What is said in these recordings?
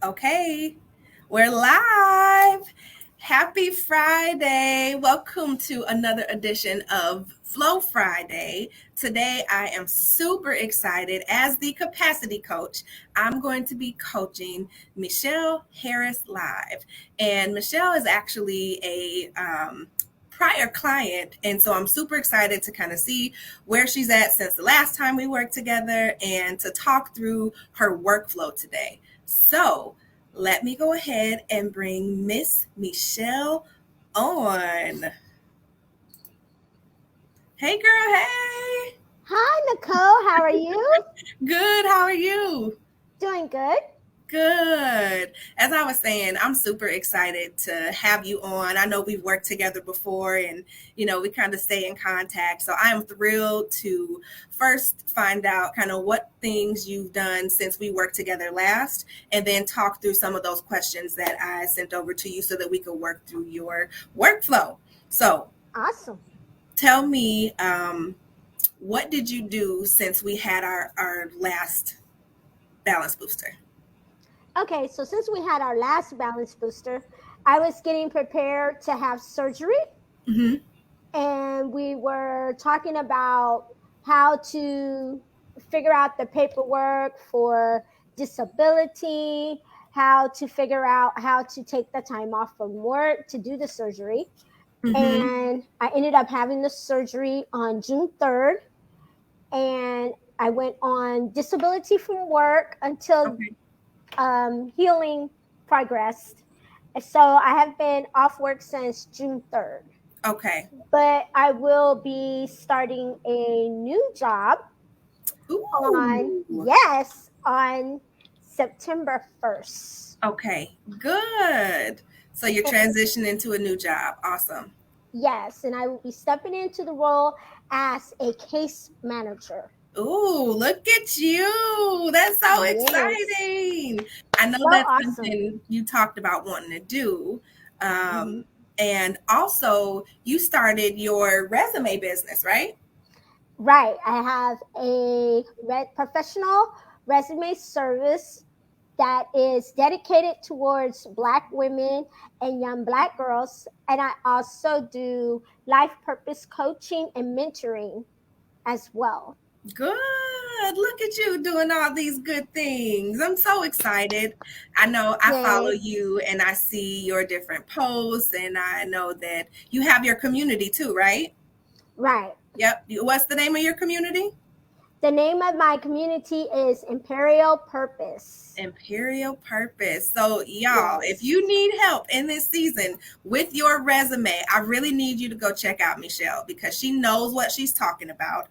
Okay, we're live. Happy Friday. Welcome to another edition of Flow Friday. Today, I am super excited. As the capacity coach, I'm going to be coaching Michelle Harris live. And Michelle is actually a prior client. And so I'm super excited to kind of see where she's at since the last time we worked together and to talk through her workflow today. So let me go ahead and bring Miss Michelle on. Hey, girl. Hey. Hi, Nicole. How are you? Good. How are you? Doing good. Good. As I was saying, I'm super excited to have you on. I know we've worked together before and, we kind of stay in contact. So I am thrilled to first find out kind of what things you've done since we worked together last, and then talk through some of those questions that I sent over to you so that we could work through your workflow. So Awesome. tell me, what did you do since we had our last balance booster? Okay, so since we had our last balance booster, I was getting prepared to have surgery, Mm-hmm. and we were talking about how to figure out the paperwork for disability, how to figure out how to take the time off from work to do the surgery. Mm-hmm. And I ended up having the surgery on June 3rd. And I went on disability from work until Okay. healing progressed. So I have been off work since June 3rd. Okay. But I will be starting a new job Ooh. on September 1st. Okay. Good. So you're transitioning to a new job. Awesome. Yes, and I will be stepping into the role as a case manager. Ooh, look at you. That's so Yes, exciting. I know so that's awesome. something you talked about wanting to do. Mhm. And also, you started your resume business, right? Right. I have a professional resume service that is dedicated towards Black women and young Black girls. And I also do life purpose coaching and mentoring as well. Good. Look at you doing all these good things. I'm so excited. I know I follow Yes. you and I see your different posts, and I know that you have your community too, right? Right. Yep. What's the name of your community? The name of my community is Imperial Purpose. Imperial Purpose. So, y'all, if you Yes. need help in this season with your resume, I really need you to go check out Michelle because she knows what she's talking about.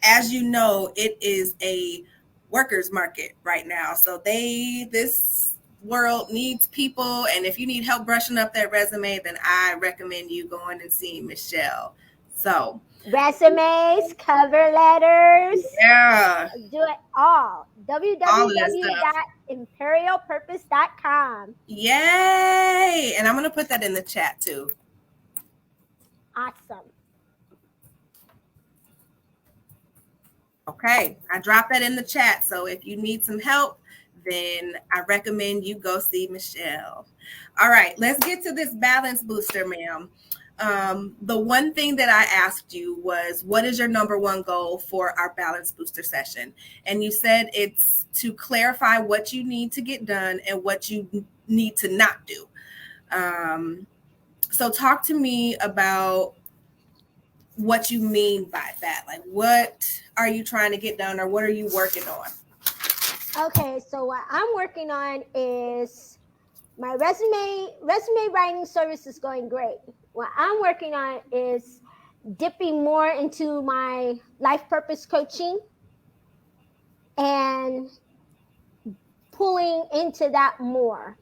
As you know, it is a workers market right now. So this world needs people. And if you need help brushing up that resume, then I recommend you going and seeing Michelle. So, Resumes, cover letters, yeah, do it all. all of that stuff. www.imperialpurpose.com. Yay! And I'm going to put that in the chat too. Awesome. Okay, I dropped that in the chat. So if you need some help, then I recommend you go see Michelle. All right, let's get to this balance booster, ma'am. The one thing that I asked you was, what is your number one goal for our balance booster session? And you said it's to clarify what you need to get done and what you need to not do. So talk to me about what you mean by that. Like, what are you trying to get done, or what are you working on? Okay, so what I'm working on is my resume writing service is going great. What I'm working on is dipping more into my life purpose coaching and pulling into that more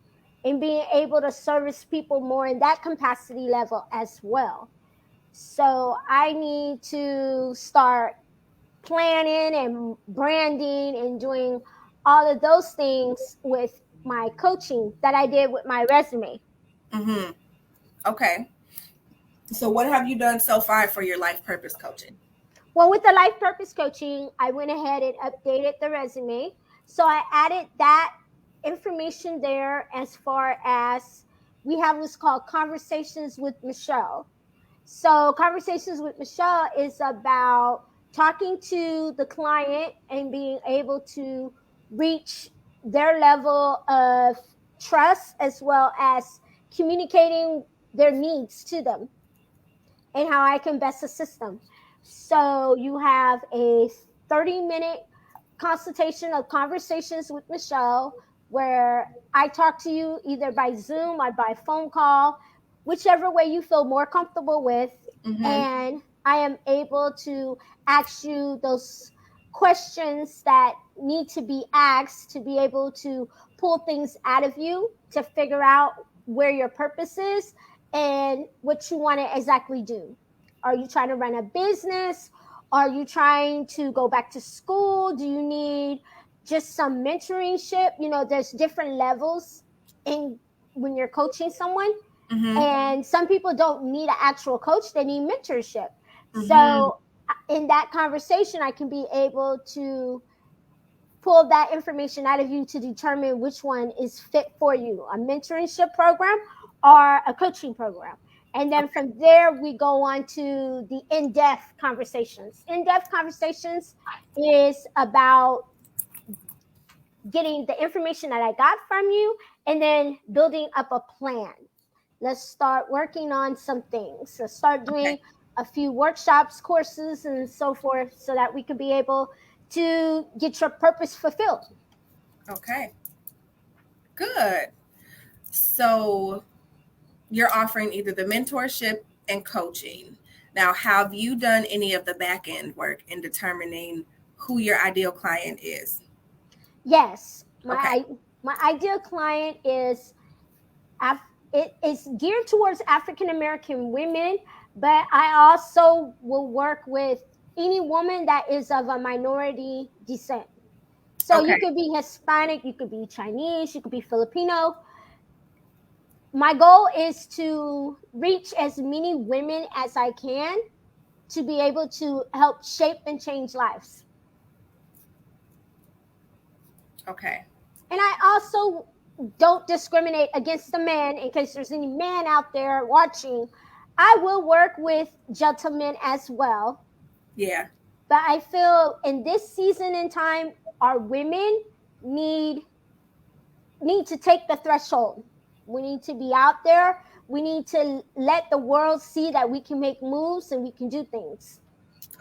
and being able to service people more in that capacity level as well. So I need to start planning and branding and doing all of those things with my coaching that I did with my resume. Mm-hmm. Okay. So what have you done so far for your life purpose coaching? Well, with the life purpose coaching, I went ahead and updated the resume. So I added that information there as far as we have what's called Conversations with Michelle. So, Conversations with Michelle is about talking to the client and being able to reach their level of trust as well as communicating their needs to them and how I can best assist them. So, you have a 30-minute consultation of Conversations with Michelle where I talk to you either by Zoom or by phone call, whichever way you feel more comfortable with. Mm-hmm. And I am able to ask you those questions that need to be asked to be able to pull things out of you to figure out where your purpose is and what you want to exactly do. Are you trying to run a business? Are you trying to go back to school? Do you need just some mentorship? There's different levels in when you're coaching someone. Mm-hmm. And some people don't need an actual coach, they need mentorship. Mm-hmm. So in that conversation, I can be able to pull that information out of you to determine which one is fit for you, a mentorship program or a coaching program. And then Okay. from there, we go on to the in-depth conversations. In-depth conversations is about getting the information that I got from you and then building up a plan. Let's start working on some things. Let's start Okay. doing a few workshops, courses, and so forth so that we can be able to get your purpose fulfilled. Okay. Good. So you're offering either the mentorship and coaching. Now, have you done any of the back end work in determining who your ideal client is? Yes, Okay. my ideal client is it is geared towards African American women, but I also will work with any woman that is of a minority descent. So you Okay. could be Hispanic, you could be Chinese, you could be Filipino. My goal is to reach as many women as I can to be able to help shape and change lives. Okay. And I also don't discriminate against the man in case there's any man out there watching. I will work with gentlemen as well. Yeah. But I feel in this season in time, our women need need to take the threshold. We need to be out there. We need to let the world see that we can make moves and we can do things.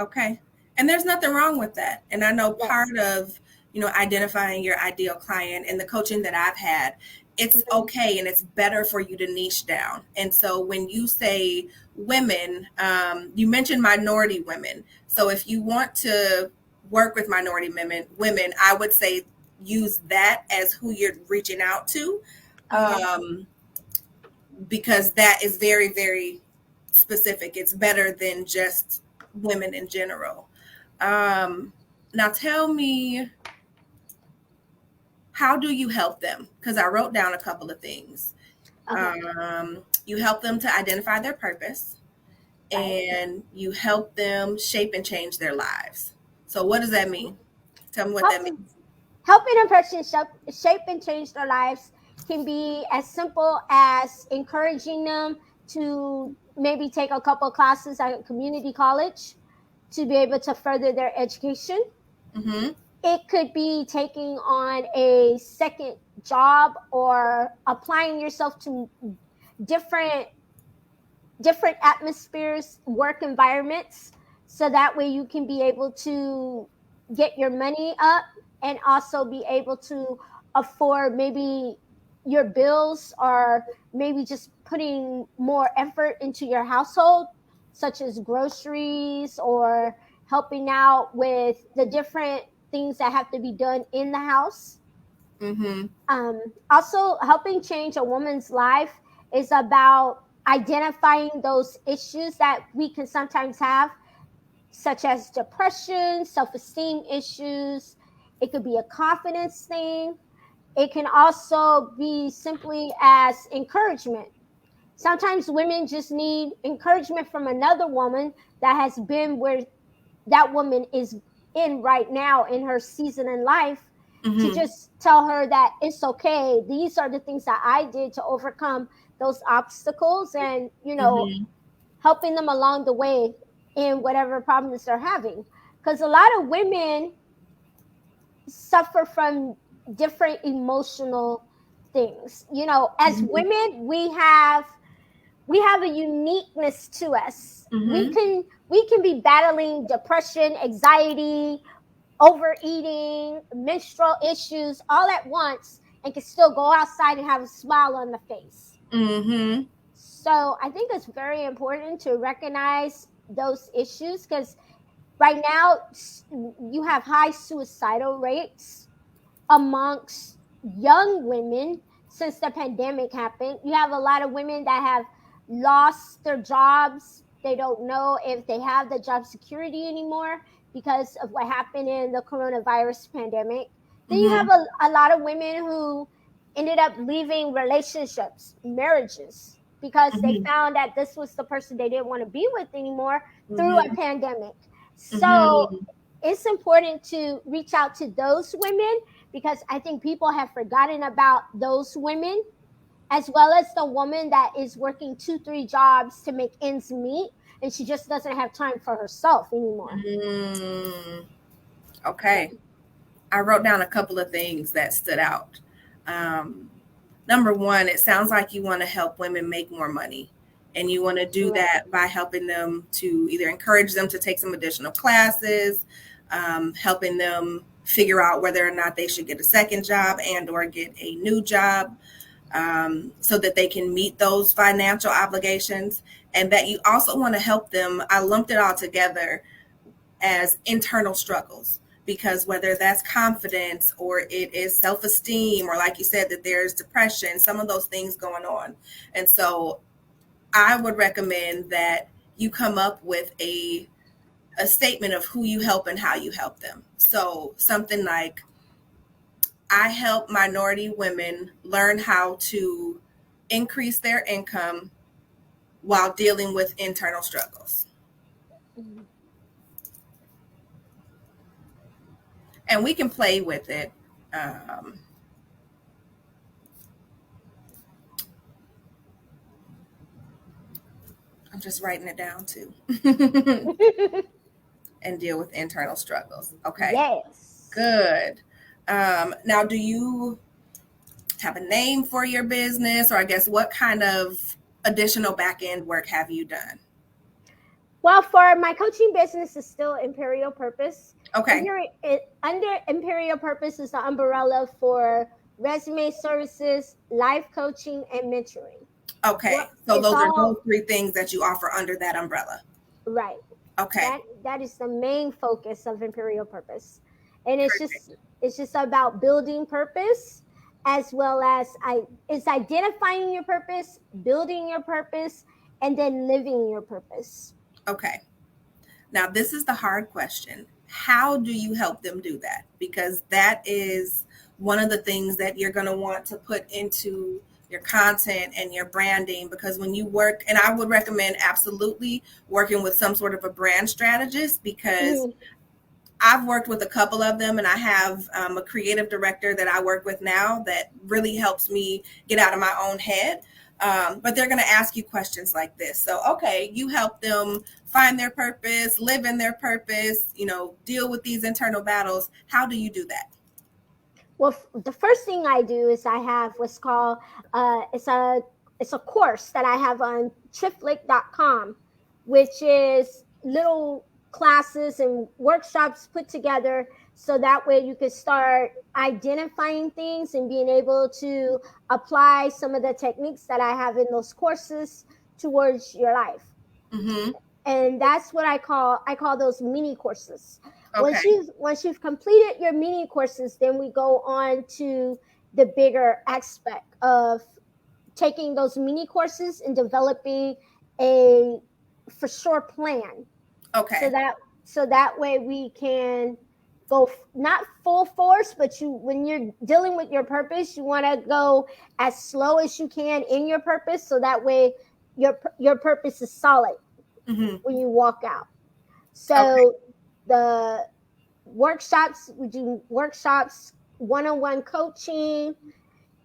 Okay. And there's nothing wrong with that. And I know Yes. part of, identifying your ideal client and the coaching that I've had, it's Mhm. okay and it's better for you to niche down. And so when you say women, you mentioned minority women. So if you want to work with minority women, I would say use that as who you're reaching out to. Okay. Um, because that is very, very specific. It's better than just women in general. Um, Now tell me, how do you help them? Because I wrote down a couple of things. Okay. You help them to identify their purpose Right. and you help them shape and change their lives. So, what does that mean? Tell me what that Helping means. helping a person shape and change their lives can be as simple as encouraging them to maybe take a couple classes at a community college to be able to further their education. Mm-hmm. It could be taking on a second job or applying yourself to different different atmospheres, work environments, so that way you can be able to get your money up and also be able to afford maybe your bills or maybe just putting more effort into your household, such as groceries or helping out with the different things that have to be done in the house. Mm-hmm. Also, helping change a woman's life is about identifying those issues that we can sometimes have, such as depression, self esteem issues. It could be a confidence thing. It can also be simply as encouragement. Sometimes women just need encouragement from another woman that has been where that woman is in right now in her season in life, to just tell her that it's okay. These are the things that I did to overcome those obstacles, and, helping them along the way in whatever problems they're having. Because a lot of women suffer from different emotional things. As women, we have a uniqueness to us. We can be battling depression, anxiety, overeating, menstrual issues all at once, and can still go outside and have a smile on the face. So I think it's very important to recognize those issues, because right now you have high suicidal rates amongst young women since the pandemic happened. You have a lot of women that have lost their jobs. They don't know if they have the job security anymore because of what happened in the coronavirus pandemic. Then you have a lot of women who ended up leaving relationships, marriages, because they found that this was the person they didn't want to be with anymore through a pandemic. So it's important to reach out to those women, because I think people have forgotten about those women, as well as the woman that is working 2-3 jobs to make ends meet, and she just doesn't have time for herself anymore. Okay. I wrote down a couple of things that stood out. Number one, it sounds like you want to help women make more money, and you want to do that by helping them to either encourage them to take some additional classes, helping them figure out whether or not they should get a second job and or get a new job, so that they can meet those financial obligations. And that you also want to help them, I lumped it all together as internal struggles, because whether that's confidence or it is self-esteem, or like you said, that there's depression, some of those things going on. And so I would recommend that you come up with a statement of who you help and how you help them. So something like, I help minority women learn how to increase their income while dealing with internal struggles. And we can play with it. I'm just writing it down too. And deal with internal struggles. Okay. Yes. Good. Now, do you have a name for your business, or I guess what kind of additional back end work have you done? Well, for my coaching business is still Imperial Purpose. Okay. Under Imperial Purpose is the umbrella for resume services, life coaching, and mentoring. Okay. So those are those three things that you offer under that umbrella. Right. Okay. That is the main focus of Imperial Purpose. And it's just about building purpose, as well as it's identifying your purpose, building your purpose, and then living your purpose. Okay. Now, this is the hard question. How do you help them do that? Because that is one of the things that you're going to want to put into your content and your branding, because when you work, and I would recommend absolutely working with some sort of a brand strategist, because I've worked with a couple of them, and I have a creative director that I work with now that really helps me get out of my own head. But they're going to ask you questions like this. So, okay, you help them find their purpose, live in their purpose, deal with these internal battles. How do you do that? Well, the first thing I do is I have what's called, it's a course that I have on chiflick.com, which is little classes and workshops put together, so that way you can start identifying things and being able to apply some of the techniques that I have in those courses towards your life. And that's what I call those mini courses. Okay. Once you've completed your mini courses, then we go on to the bigger aspect of taking those mini courses and developing a for sure plan. Okay. So that way we can go not full force, but when you're dealing with your purpose, you want to go as slow as you can in your purpose, so that way your purpose is solid when you walk out. So the workshops, we do workshops one-on-one coaching,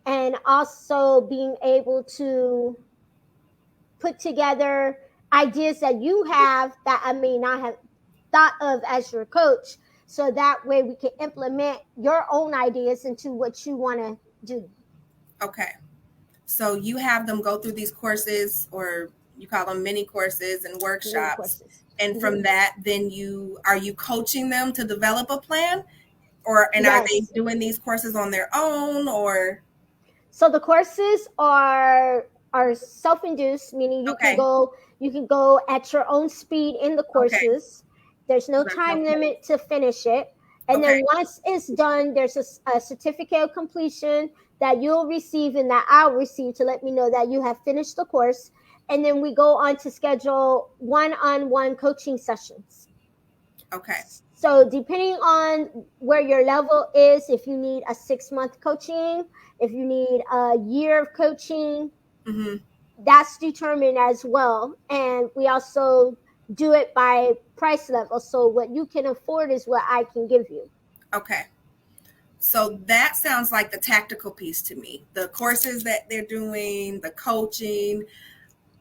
and also being able to put together ideas that you have that I may not have thought of as your coach. So that way we can implement your own ideas into what you want to do. Okay. So you have them go through these courses, or you call them mini courses and Mini workshops. courses. And Mm-hmm. from that, then are you coaching them to develop a plan? And are they Yes. doing these courses on their own, or? So the courses are self-induced, meaning Okay. you can go at your own speed in the Okay. courses. There's no That's time okay. limit to finish it. And Okay. then once it's done, there's a certificate of completion that you'll receive and that I'll receive to let me know that you have finished the course. And then we go on to schedule one-on-one coaching sessions. Okay. So depending on where your level is, if you need a 6-month coaching, if you need a year of coaching, Mm-hmm. that's determined as well. And we also do it by price level. So what you can afford is what I can give you. Okay. So that sounds like the tactical piece to me. The courses that they're doing, the coaching.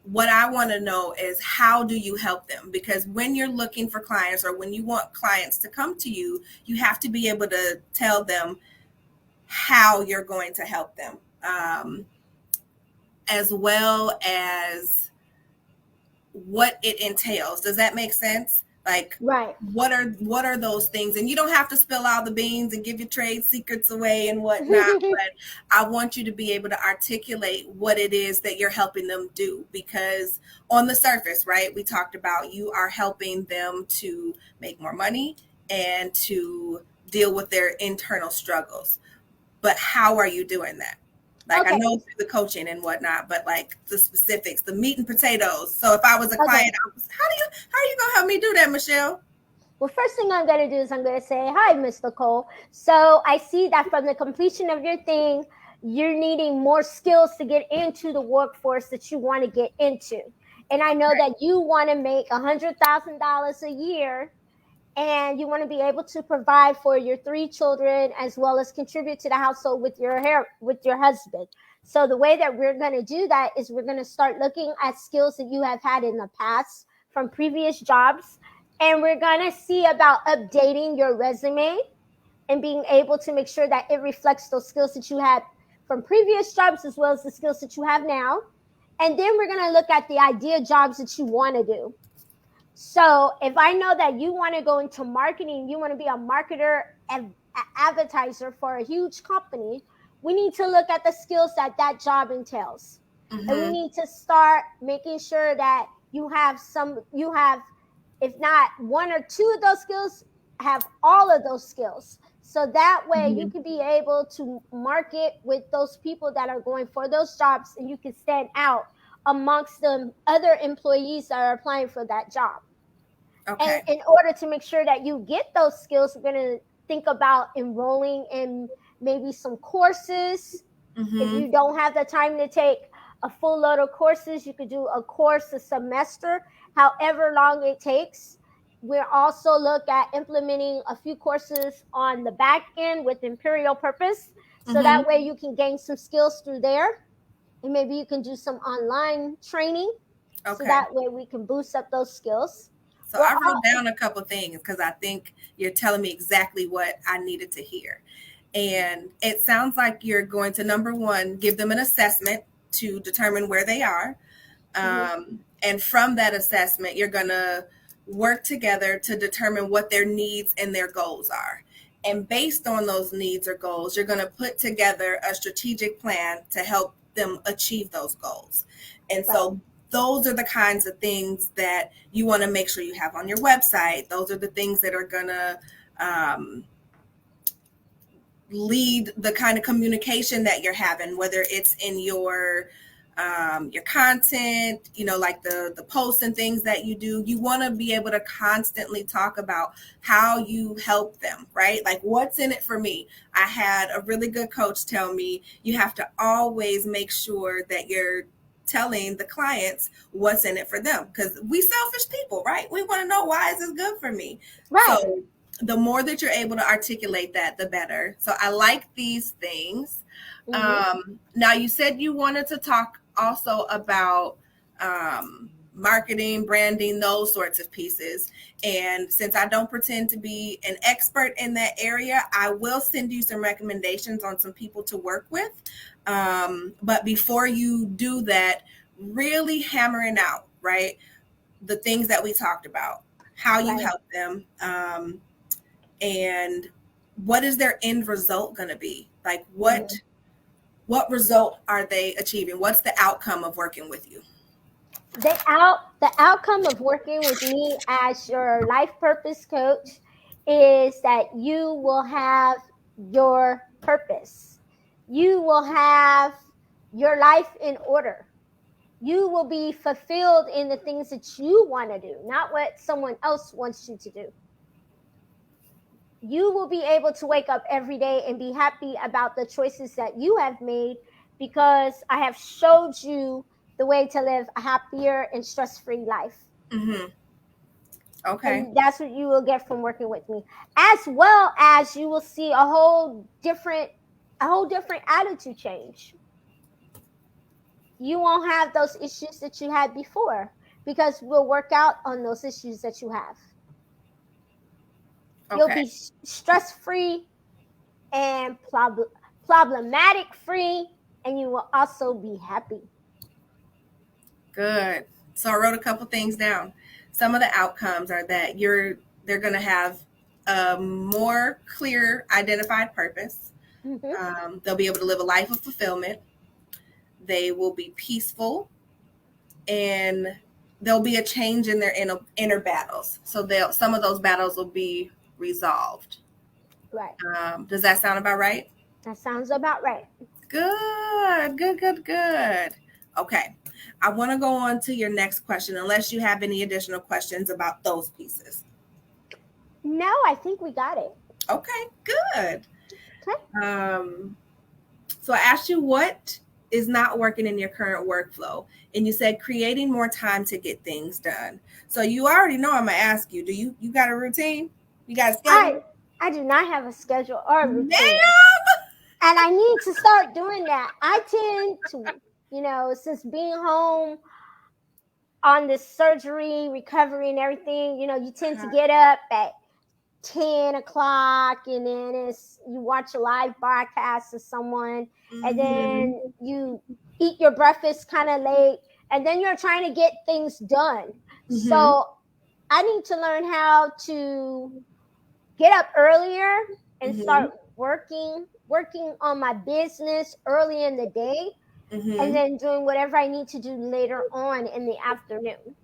What I want to know is, how do you help them? Because when you're looking for clients, or when you want clients to come to you, you have to be able to tell them how you're going to help them, as well as what it entails. Does that make sense? Like, Right. what are those things? And you don't have to spill all the beans and give your trade secrets away and whatnot, but I want you to be able to articulate what it is that you're helping them do. Because on the surface, right, we talked about you are helping them to make more money and to deal with their internal struggles. But how are you doing that? Like, I Okay. know through the coaching and whatnot, but like the specifics, the meat and potatoes. So if I was a client, Okay. how are you gonna help me do that, Michelle? Well, first thing I'm going to do is I'm going to say, hi, Miss Nicole. So I see that from the completion of your thing, you're needing more skills to get into the workforce that you want to get into. And I know that you want to make $100,000 a year, and you want to be able to provide for your 3 children as well as contribute to the household with your husband. So the way that we're going to do that is we're going to start looking at skills that you have had in the past from previous jobs, and we're going to see about updating your resume and being able to make sure that it reflects those skills that you had from previous jobs as well as the skills that you have now. And then we're going to look at the idea jobs that you want to do. So if I know that you want to go into marketing, you want to be a marketer and advertiser for a huge company, we need to look at the skills that that job entails. And we Mm-hmm. need to start making sure that you have, if not one or two of those skills, have all of those skills. So that way you Mm-hmm. can be able to market with those people that are going for those jobs, and you can stand out amongst the other employees that are applying for that job. And Okay. in order to make sure that you get those skills, we're going to think about enrolling in maybe some courses. If Mm-hmm. you don't have the time to take a full load of courses, you could do a course a semester, however long it takes. We'll also look at implementing a few courses on the back end with Imperial Purpose. So Mm-hmm. that way you can gain some skills through there. And maybe you can do some online training. So Okay. that way we can boost up those skills. So We're I all, wrote down a couple things because I think you're telling me exactly what I needed to hear. And it sounds like you're going to, number one, give them an assessment to determine where they are. mhm, And from that assessment, you're going to work together to determine what their needs and their goals are. And based on those needs or goals, you're going to put together a strategic plan to help them achieve those goals. And right. so those are the kinds of things that you want to make sure you have on your website. Those are the things that are going to lead the kind of communication that you're having, whether it's in your content, like the posts and things that you do. You want to be able to constantly talk about how you help them, right? Like, what's in it for me? I had a really good coach tell me you have to always make sure that you're telling the clients what's in it for them, because we selfish people, right? We want to know, why is this good for me? Right. So the more that you're able to articulate that, the better. So I like these things. Now, you said you wanted to talk also about marketing, branding, those sorts of pieces. And since I don't pretend to be an expert in that area, I will send you some recommendations on some people to work with. But before you do that, really hammering out, right, the things that we talked about, how you Right. help them, and what is their end result going to be? Like, what result are they achieving? What's the outcome of working with you? The outcome of working with me as your life purpose coach is that you will have your purpose. You will have your life in order. You will be fulfilled in the things that you want to do, not what someone else wants you to do. You will be able to wake up every day and be happy about the choices that you have made, because I have showed you the way to live a happier and stress-free life. Mm-hmm. Okay. And that's what you will get from working with me, as well as you will see a whole different attitude change. You won't have those issues that you had before, because we'll work out on those issues that you have. You'll Okay. be stress free and problematic free, and you will also be happy. Good. So I wrote a couple things down. Some of the outcomes are that they're going to have a more clear identified purpose. They'll be able to live a life of fulfillment. They will be peaceful, and there'll be a change in their inner battles. So some of those battles will be resolved. Right. Does that sound about right? That sounds about right. Good, good, good, good. Okay. I want to go on to your next question, unless you have any additional questions about those pieces. No, I think we got it. Okay, good. Okay. So I asked you what is not working in your current workflow, and you said creating more time to get things done. So you already know I'm gonna ask you, do you got a routine? You got a schedule? I do not have a schedule or a routine, Ma'am! and I need to start doing that. I tend to, since being home on this surgery, recovery, and everything, you tend to get up at 10 o'clock, and then you watch a live broadcast of someone, and Mm-hmm. then you eat your breakfast kind of late, and then you're trying to get things done. Mm-hmm. So I need to learn how to get up earlier and Mm-hmm. start working on my business early in the day, and Mm-hmm. then doing whatever I need to do later on in the afternoon.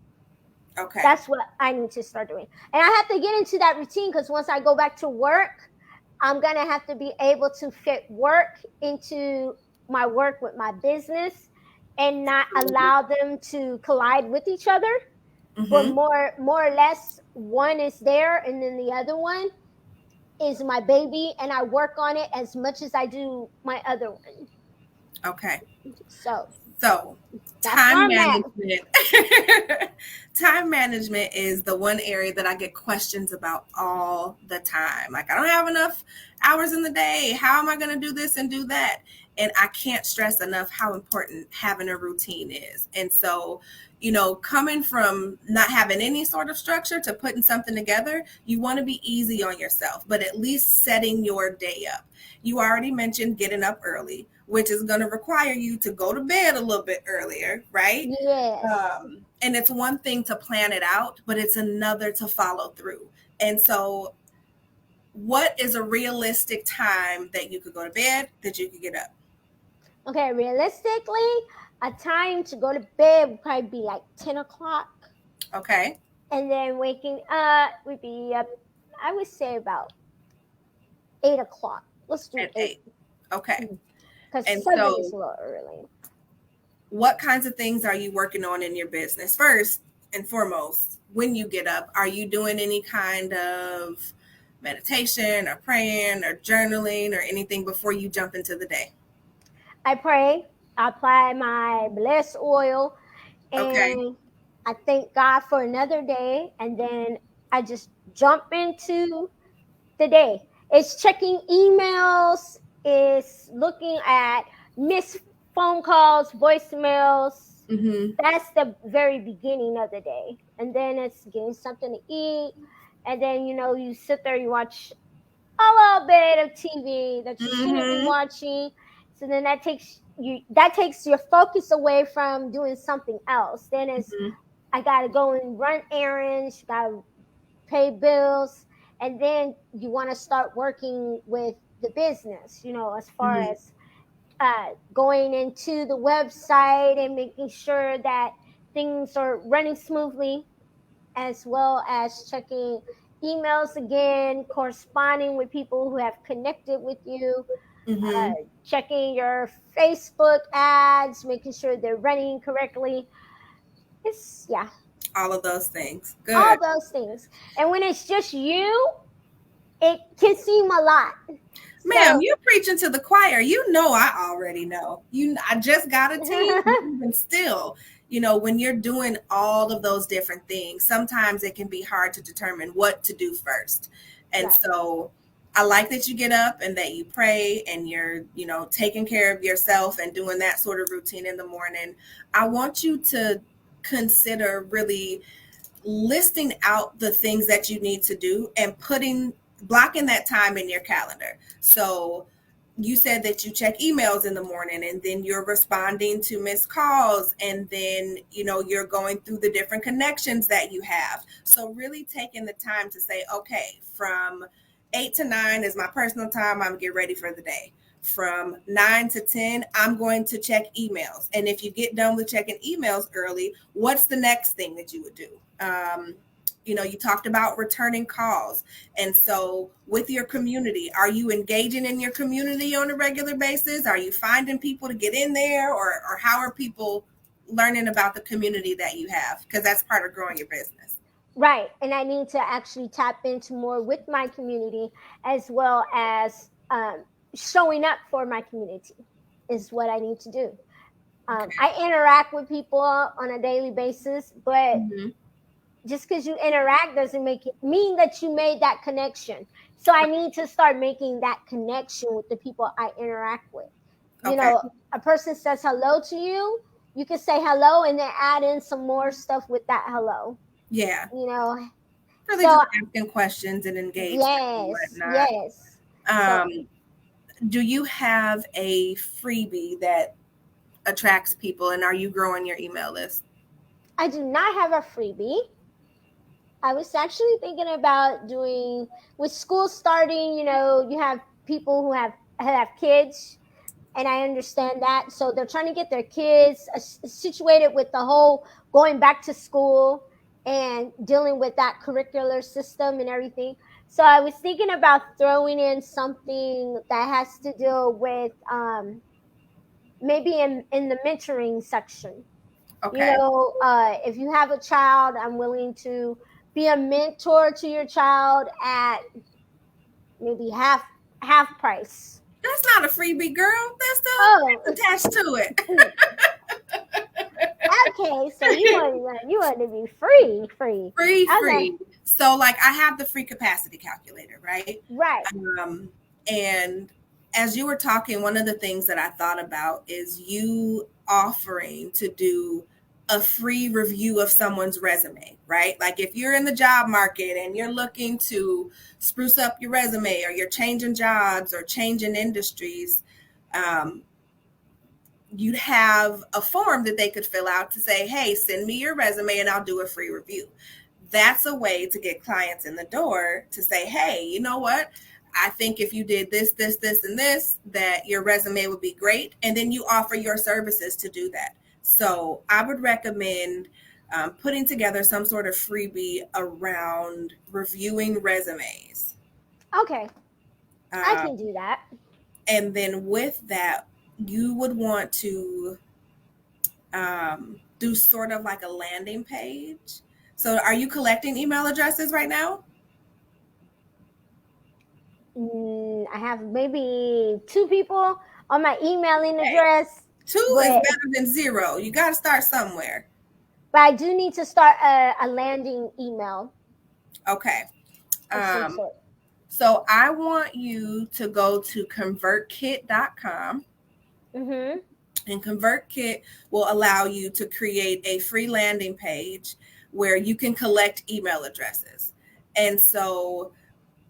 Okay. That's what I need to start doing. And I have to get into that routine, because once I go back to work, I'm going to have to be able to fit work into my work with my business, and not allow them to collide with each other. But Mm-hmm. more or less, one is there, and then the other one is my baby, and I work on it as much as I do my other one. Okay. So So that's where time I'm at. management. Time management is the one area that I get questions about all the time. Like, I don't have enough hours in the day. How am I going to do this and do that? And I can't stress enough how important having a routine is. And so, coming from not having any sort of structure to putting something together, you want to be easy on yourself, but at least setting your day up. You already mentioned getting up early, which is going to require you to go to bed a little bit earlier, right? Yes. And it's one thing to plan it out, but it's another to follow through. And so, what is a realistic time that you could go to bed, that you could get up? Okay, realistically, a time to go to bed would probably be like 10 o'clock. Okay. And then waking up would be up, I would say about 8 o'clock. Let's do At 8, 8. Okay. because And 7 is so, a little early. what kinds of things are you working on in your business? First and foremost, when you get up, are you doing any kind of meditation or praying or journaling or anything before you jump into the day? I pray, I apply my blessed oil, Okay. and I thank God for another day. And then I just jump into the day. It's checking emails, it's looking at missed phone calls, voicemails. Mm-hmm. That's the very beginning of the day. And then it's getting something to eat. And then, you sit there, you watch a little bit of TV that you shouldn't be Mm-hmm. watching. So then that takes your focus away from doing something else. Then it's Mm-hmm. I gotta go and run errands, gotta pay bills, and then you want to start working with the business, as far Mm-hmm. as going into the website and making sure that things are running smoothly, as well as checking emails again, corresponding with people who have connected with you, Mm-hmm. checking your Facebook ads, making sure they're running correctly. It's, yeah, All of those things. all Good. those things. And when it's just you, it can seem a lot. Ma'am, So, you're preaching to the choir. You know, I already know. I just got a team, even still. When you're doing all of those different things, sometimes it can be hard to determine what to do first. And right, so I like that you get up and that you pray and you're, taking care of yourself and doing that sort of routine in the morning. I want you to consider really listing out the things that you need to do and blocking that time in your calendar. So you said that you check emails in the morning and then you're responding to missed calls and then you're going through the different connections that you have. So really taking the time to say, okay, from 8 to 9 is my personal time. I'm gonna get ready for the day. From 9 to 10, I'm going to check emails. And if you get done with checking emails early, what's the next thing that you would do? You talked about returning calls. And so with your community, are you engaging in your community on a regular basis? Are you finding people to get in there, or how are people learning about the community that you have? Because that's part of growing your business. right. And I need to actually tap into more with my community, as well as showing up for my community, is what I need to do. Okay. I interact with people on a daily basis, but Mm-hmm. just because you interact doesn't make it mean that you made that connection. So I need to start making that connection with the people I interact with. You Okay. know, a person says hello to you, you can say hello and then add in some more stuff with that hello. Yeah. You know, Really so just asking questions and engagement and yes, whatnot. yes. So Um, do you have a freebie that attracts people, and are you growing your email list? I do not have a freebie. I was actually thinking about doing, with school starting, you have people who have kids, and I understand that. So they're trying to get their kids situated with the whole going back to school and dealing with that curricular system and everything. So I was thinking about throwing in something that has to do with maybe in the mentoring section. Okay. If you have a child, I'm willing to be a mentor to your child at maybe half price. That's not a freebie, girl. That's Oh, the price attached to it. okay. So you want to be free. Free, Okay, free. So, like, I have the free capacity calculator, right? right. Um, and as you were talking, one of the things that I thought about is you offering to do a free review of someone's resume, right? Like, if you're in the job market and you're looking to spruce up your resume, or you're changing jobs or changing industries, um, you'd have a form that they could fill out to say, hey, send me your resume and I'll do a free review. That's a way to get clients in the door to say, hey, you know what? I think if you did this, this, this, and this, that your resume would be great. And then you offer your services to do that. So I would recommend putting together some sort of freebie around reviewing resumes. Okay, I Um, can do that. and then with that, you would want to do sort of like a landing page. So are you collecting email addresses right now? I have maybe two people on my emailing Okay. address, Two is but better than zero. You got to start somewhere. I do need to start a landing email Okay. of some Um, sort. So I want you to go to convertkit.com. Mm-hmm. And ConvertKit will allow you to create a free landing page where you can collect email addresses. And so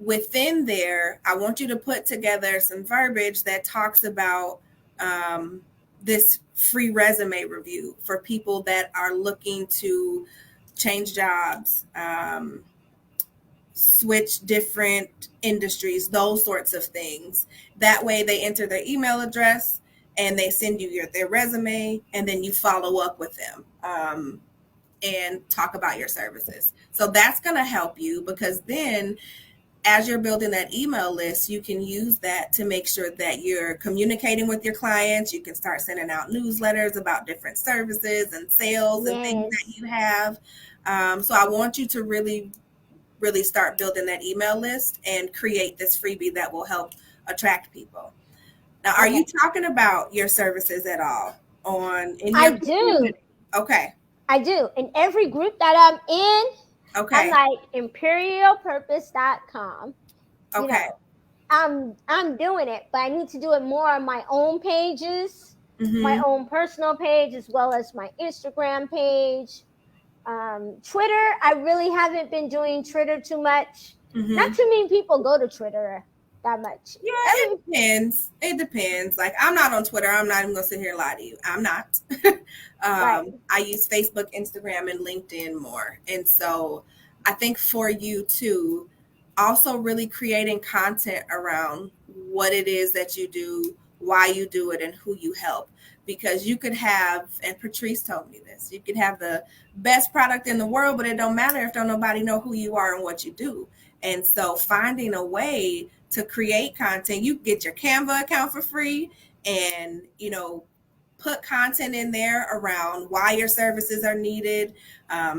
within there, I want you to put together some verbiage that talks about this free resume review for people that are looking to change jobs, switch different industries, those sorts of things. That way they enter their email address and they send you their resume, and then you follow up with them and talk about your services. So that's going to help you, because then as you're building that email list, you can use that to make sure that you're communicating with your clients. You can start sending out newsletters about different services and sales and things that Yes. you have. So I want you to really start building that email list and create this freebie that will help attract people. Now, are you Okay. talking about your services at all in I your do. community? Okay. I do. In every group that I'm in, I'm Okay. like imperialpurpose.com. You Okay. know, I'm doing it, but I need to do it more on my own pages, my Mm-hmm. own personal page, as well as my Instagram page. Twitter, I really haven't been doing Twitter too much. Not Mm-hmm. too many people go to Twitter that much. Yeah, it depends. It depends. Like, I'm not on Twitter. I'm not even gonna sit here and lie to you. I'm not. Right, I use Facebook, Instagram, and LinkedIn more. And so I think for you too, also really creating content around what it is that you do, why you do it, and who you help. Because you could have, and Patrice told me this, you could have the best product in the world, but it don't matter if don't nobody know who you are and what you do. And so finding a way to create content, you get your Canva account for free, and put content in there around why your services are needed,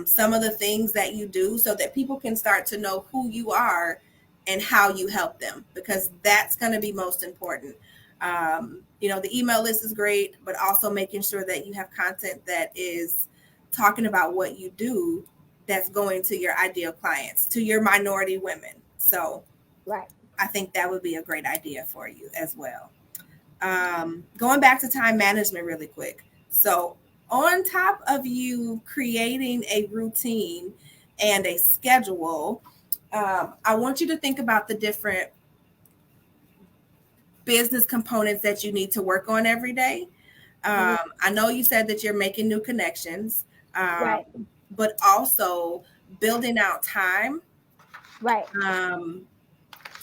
some of the things that you do, so that people can start to know who you are and how you help them, because that's going to be most important. The email list is great, but also making sure that you have content that is talking about what you do, that's going to your ideal clients, to your minority women. So right. I think that would be a great idea for you as well. Going back to time management really quick. So, on top of you creating a routine and a schedule, I want you to think about the different business components that you need to work on every day. Mhm. I know you said that you're making new connections, Right, but also building out time right. um,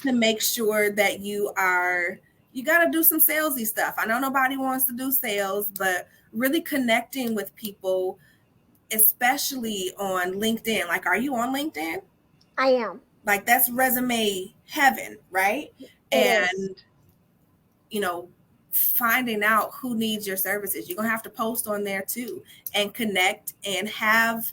to make sure that you got to do some salesy stuff. I know nobody wants to do sales, but really connecting with people, especially on LinkedIn. Like, are you on LinkedIn? I am. Like, that's resume heaven, right? It is. And you know, finding out who needs your services. You're going to have to post on there too, and connect and have.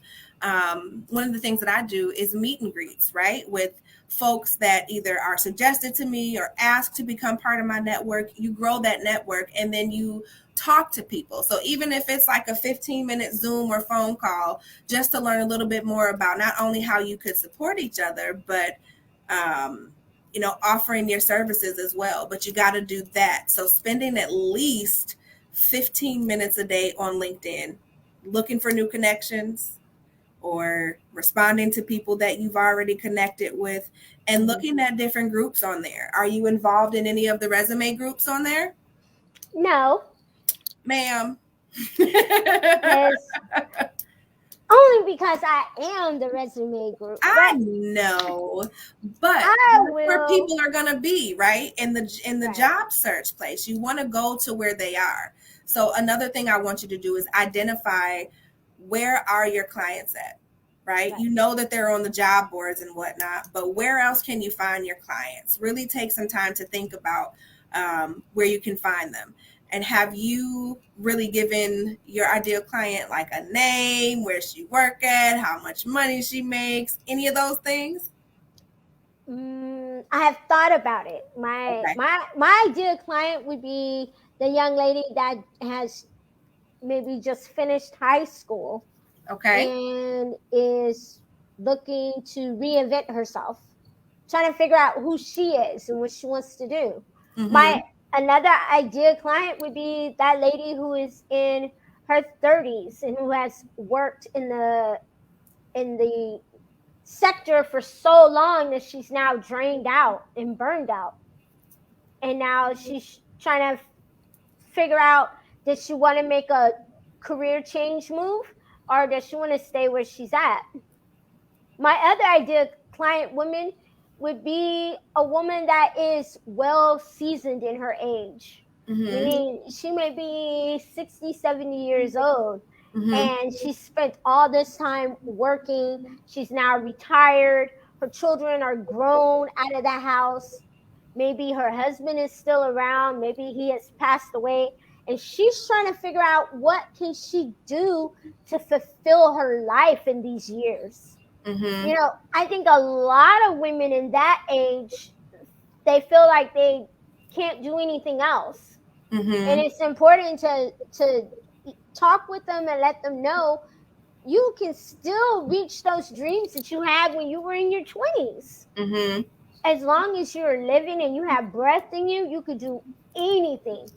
One of the things that I do is meet and greets, right? With folks that either are suggested to me or asked to become part of my network. You grow that network, and then you talk to people. So even if it's like a 15-minute Zoom or phone call, just to learn a little bit more about not only how you could support each other, but offering your services as well. But you got to do that. So spending at least 15 minutes a day on LinkedIn, looking for new connections or responding to people that you've already connected with, and Mhm. looking at different groups on there. Are you involved in any of the resume groups on there? No, Ma'am. because only because I am the resume group, I but know, but I that's where will. people are going to be, right? In the Right, job search place, you want to go to where they are. So another thing I want you to do is identify, where are your clients at, right? right. You know that they're on the job boards and whatnot, but where else can you find your clients? Really take some time to think about where you can find them. And have you really given your ideal client like a name, where she work at, how much money she makes, any of those things? I have thought about it. My Okay. my my ideal client would be the young lady that has maybe just finished high school Okay. and is looking to reinvent herself trying to figure out who she is and what she wants to do. Mm-hmm. Another ideal client would be that lady who is in her 30s and who has worked in the sector for so long that she's now drained out and burned out. And now she's trying to figure out, does she want to make a career change move, or does she want to stay where she's at? My other ideal client woman would be a woman that is well seasoned in her age. Mm-hmm. Meaning she may be 60, 70 years old, Mm-hmm. and she spent all this time working. She's now retired. Her children are grown out of the house. Maybe her husband is still around. Maybe he has passed away. And she's trying to figure out what can she do to fulfill her life in these years. Mm-hmm. You know, I think a lot of women in that age, they feel like they can't do anything else. Mm-hmm. And it's important to talk with them and let them know you can still reach those dreams that you had when you were in your 20s. Mm-hmm. As long as you're living and you have breath in you, you could do anything.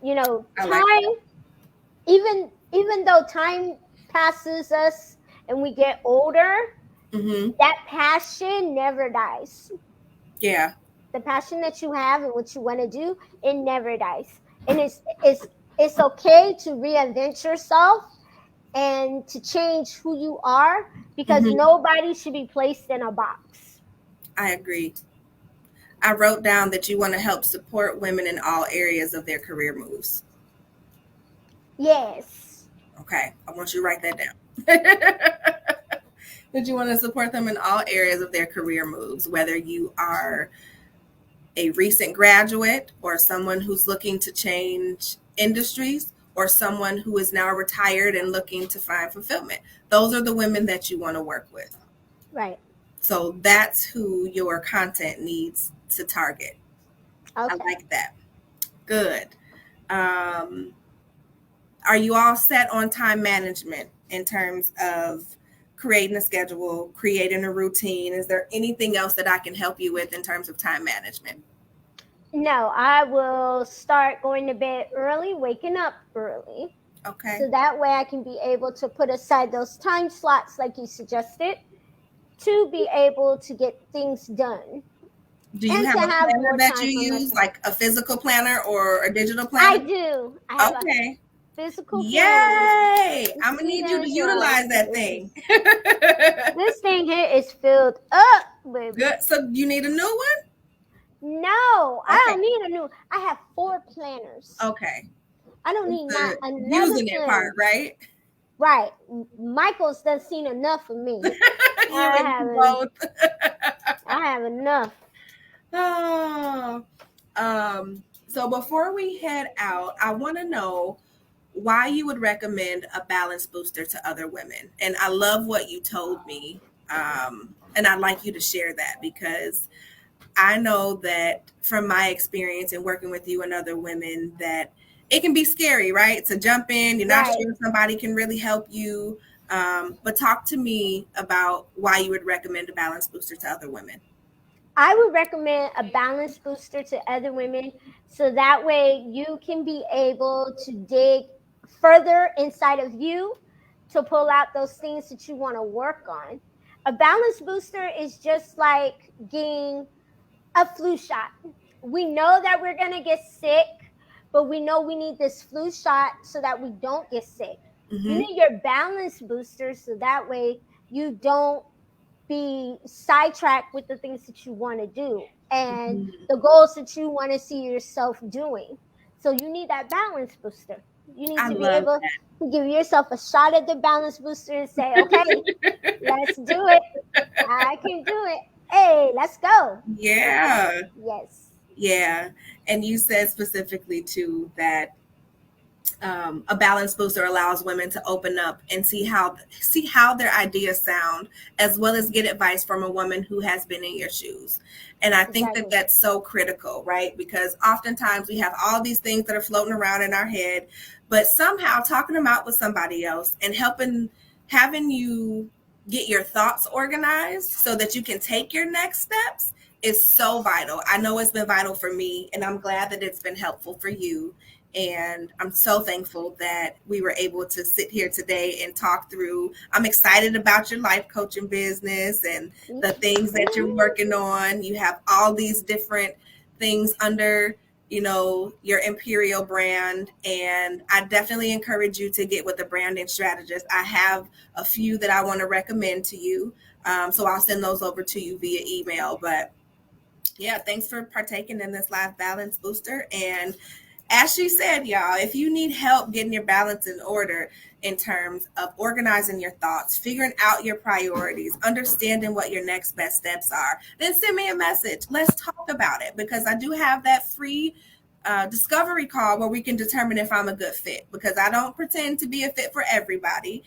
You know, time, even though time passes us and we get older, mm-hmm. that passion never dies. Yeah. The passion that you have and what you want to do, it never dies. And it's okay to reinvent yourself and to change who you are, because mm-hmm. nobody should be placed in a box. I agree. I wrote down that you want to help support women in all areas of their career moves. Yes. Okay. I want you to write that down. That you want to support them in all areas of their career moves, whether you are a recent graduate or someone who's looking to change industries or someone who is now retired and looking to find fulfillment. Those are the women that you want to work with. Right. So that's who your content needs to target. Okay. I like that. Good. Are you all set on time management in terms of creating a schedule, creating a routine? Is there anything else that I can help you with in terms of time management? No, I will start going to bed early, waking up early. Okay. So that way I can be able to put aside those time slots like you suggested to be able to get things done. Do you have a planner that you use, like a physical planner or a digital planner? I do. I have a physical planner. Yay! I'm going to need you to utilize that thing. This thing here is filled up with... Good. So you need a new one? No, I don't need a new. I have 4 planners. Okay. I don't need not another using it part, right? Right. Michael's done seen enough of me. I have enough. Oh. So before we head out, I want to know why you would recommend a balance booster to other women. And I love what you told me. And I'd like you to share that, because I know that from my experience in working with you and other women that it can be scary, right? To jump in, you're not sure if somebody can really help you. But talk to me about why you would recommend a balance booster to other women. I would recommend a balance booster to other women, so that way you can be able to dig further inside of you to pull out those things that you want to work on. A balance booster is just like getting a flu shot. We know that we're going to get sick, but we know we need this flu shot so that we don't get sick. Mm-hmm. You need your balance booster so that way you don't be sidetracked with the things that you want to do and the goals that you want to see yourself doing. So you need that balance booster. You need to be able to give yourself a shot at the balance booster and say, okay, let's do it. I can do it. Hey, let's go. Yeah. Yes. Yeah. And you said specifically too that a balance booster allows women to open up and see how their ideas sound, as well as get advice from a woman who has been in your shoes. And I think that that's so critical, right? Because oftentimes we have all these things that are floating around in our head, but somehow talking them out with somebody else and having you get your thoughts organized so that you can take your next steps is so vital. I know it's been vital for me, and I'm glad that it's been helpful for you. And I'm so thankful that we were able to sit here today and talk through. I'm excited about your life coaching business and the things that you're working on. You have all these different things under, your Imperial brand. And I definitely encourage you to get with a branding strategist. I have a few that I want to recommend to you. So I'll send those over to you via email. But yeah, thanks for partaking in this life balance booster. And as she said, y'all, if you need help getting your balance in order in terms of organizing your thoughts, figuring out your priorities, understanding what your next best steps are, then send me a message. Let's talk about it, because I do have that free discovery call where we can determine if I'm a good fit, because I don't pretend to be a fit for everybody.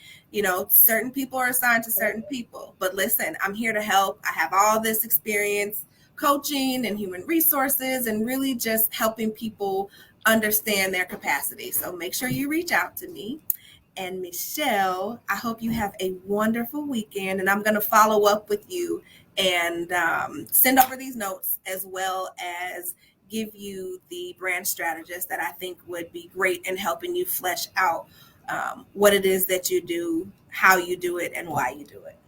Certain people are assigned to certain people. But listen, I'm here to help. I have all this experience coaching and human resources and really just helping people understand their capacity. So make sure you reach out to me. And Michelle, I hope you have a wonderful weekend. And I'm going to follow up with you and send over these notes, as well as give you the brand strategist that I think would be great in helping you flesh out what it is that you do, how you do it, and why you do it.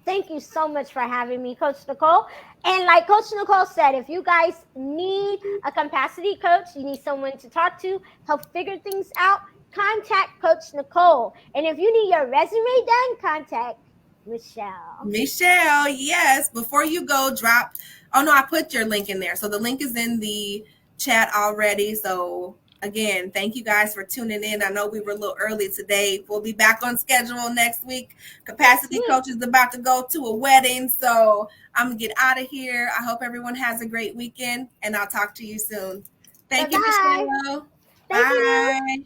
Thank you so much for having me, Coach Nicole. And like Coach Nicole said, if you guys need a capacity coach, you need someone to talk to, help figure things out, contact Coach Nicole. And if you need your resume done, contact Michelle. Michelle, yes. Before you go, drop. Oh no, I put your link in there. So the link is in the chat already. So again, thank you guys for tuning in. I know we were a little early today. We'll be back on schedule next week. Capacity Coach is about to go to a wedding, so I'm gonna get out of here. I hope everyone has a great weekend, and I'll talk to you soon. Thank you, Michelle. Thank Bye. you.